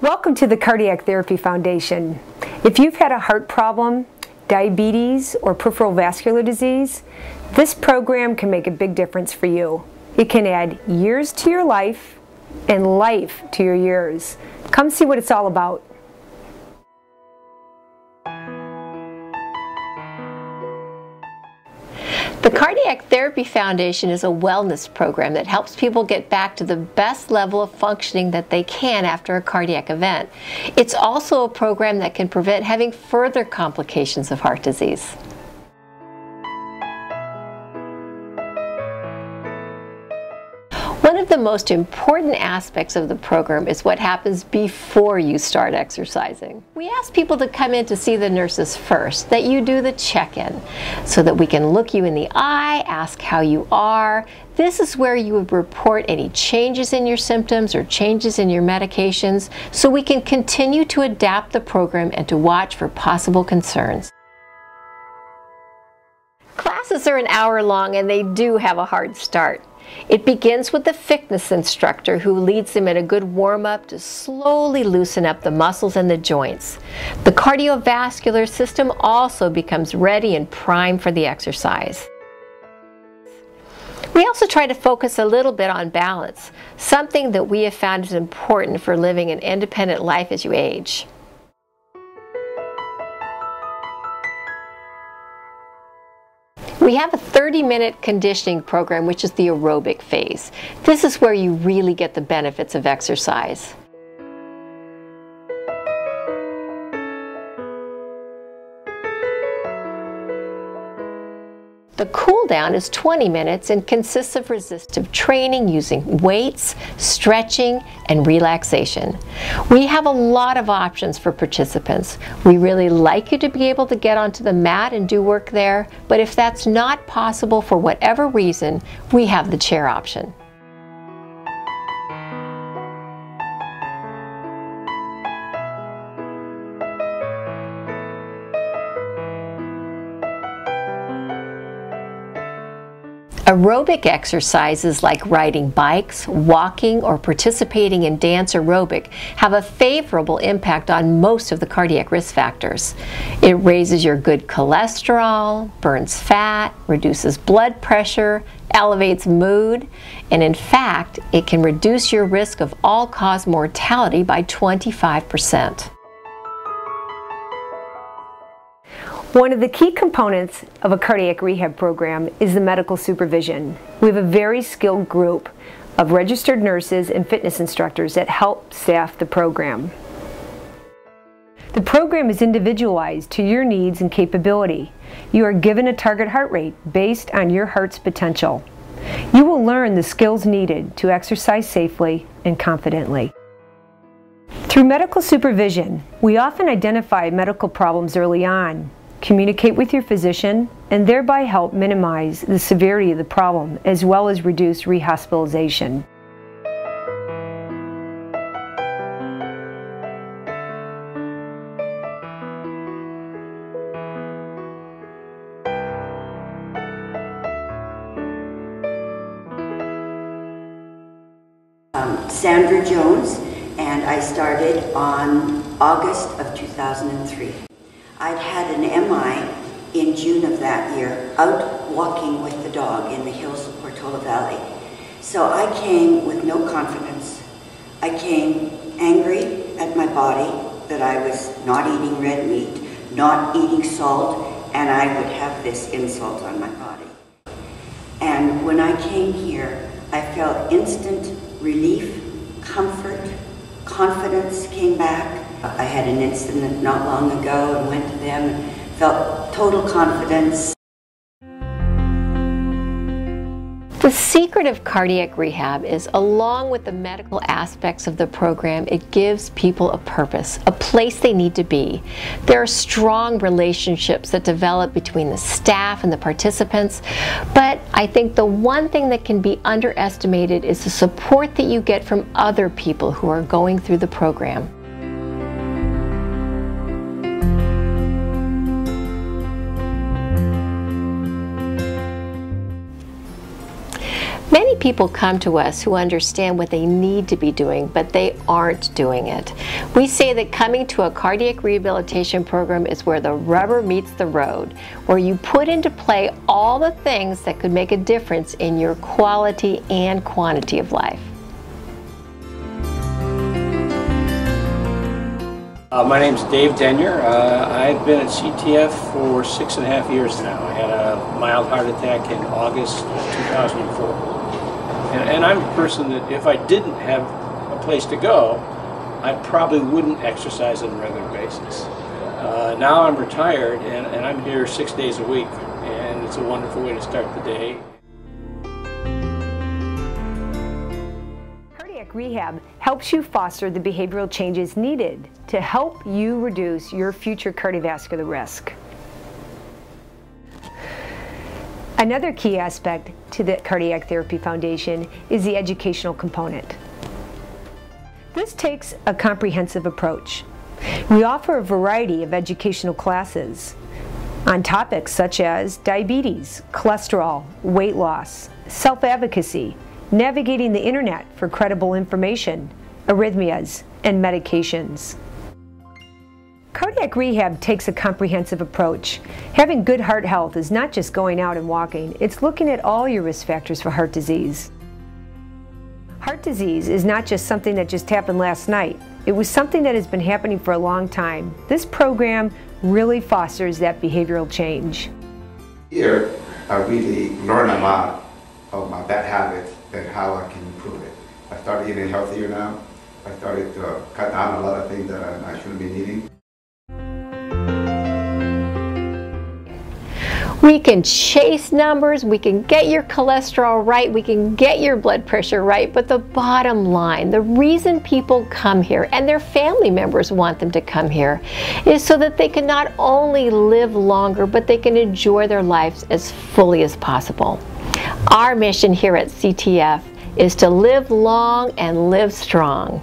Welcome to the Cardiac Therapy Foundation. If you've had a heart problem, diabetes, or peripheral vascular disease, this program can make a big difference for you. It can add years to your life and life to your years. Come see what it's all about. The Cardiac Therapy Foundation is a wellness program that helps people get back to the best level of functioning that they can after a cardiac event. It's also a program that can prevent having further complications of heart disease. One of the most important aspects of the program is what happens before you start exercising. We ask people to come in to see the nurses first, that you do the check-in, so that we can look you in the eye, ask how you are. This is where you would report any changes in your symptoms or changes in your medications, so we can continue to adapt the program and to watch for possible concerns. Classes are an hour long and they do have a hard start. It begins with the fitness instructor who leads them in a good warm-up to slowly loosen up the muscles and the joints. The cardiovascular system also becomes ready and primed for the exercise. We also try to focus a little bit on balance, something that we have found is important for living an independent life as you age. We have a 30-minute conditioning program, which is the aerobic phase. This is where you really get the benefits of exercise. The cool down is 20 minutes and consists of resistive training using weights, stretching, and relaxation. We have a lot of options for participants. We really like you to be able to get onto the mat and do work there, but if that's not possible for whatever reason, we have the chair option. Aerobic exercises like riding bikes, walking, or participating in dance aerobic have a favorable impact on most of the cardiac risk factors. It raises your good cholesterol, burns fat, reduces blood pressure, elevates mood, and in fact, it can reduce your risk of all-cause mortality by 25%. One of the key components of a cardiac rehab program is the medical supervision. We have a very skilled group of registered nurses and fitness instructors that help staff the program. The program is individualized to your needs and capability. You are given a target heart rate based on your heart's potential. You will learn the skills needed to exercise safely and confidently. Through medical supervision, we often identify medical problems early on, communicate with your physician, and thereby help minimize the severity of the problem as well as reduce rehospitalization. Sandra Jones, and I started on August of 2003. I'd had an MI in June of that year, out walking with the dog in the hills of Portola Valley. So I came with no confidence. I came angry at my body that I was not eating red meat, not eating salt, and I would have this insult on my body. And when I came here, I felt instant relief, comfort, confidence came back. I had an incident not long ago and went to them and felt total confidence. The secret of cardiac rehab is, along with the medical aspects of the program, it gives people a purpose, a place they need to be. There are strong relationships that develop between the staff and the participants, but I think the one thing that can be underestimated is the support that you get from other people who are going through the program. Many people come to us who understand what they need to be doing, but they aren't doing it. We say that coming to a cardiac rehabilitation program is where the rubber meets the road, where you put into play all the things that could make a difference in your quality and quantity of life. My name's Dave Denyer. I've been at CTF for 6.5 years now. I had a mild heart attack in August of 2004. And I'm a person that if I didn't have a place to go, I probably wouldn't exercise on a regular basis. Now I'm retired and I'm here 6 days a week, and it's a wonderful way to start the day. Cardiac rehab helps you foster the behavioral changes needed to help you reduce your future cardiovascular risk. Another key aspect to the Cardiac Therapy Foundation is the educational component. This takes a comprehensive approach. We offer a variety of educational classes on topics such as diabetes, cholesterol, weight loss, self-advocacy, navigating the internet for credible information, arrhythmias, and medications. Cardiac rehab takes a comprehensive approach. Having good heart health is not just going out and walking, it's looking at all your risk factors for heart disease. Heart disease is not just something that just happened last night. It was something that has been happening for a long time. This program really fosters that behavioral change. Here, I really learn a lot of my bad habits and how I can improve it. I started eating healthier now. I started to cut down a lot of things that I shouldn't be eating. We can chase numbers, we can get your cholesterol right, we can get your blood pressure right, but the bottom line, the reason people come here and their family members want them to come here is so that they can not only live longer, but they can enjoy their lives as fully as possible. Our mission here at CTF is to live long and live strong.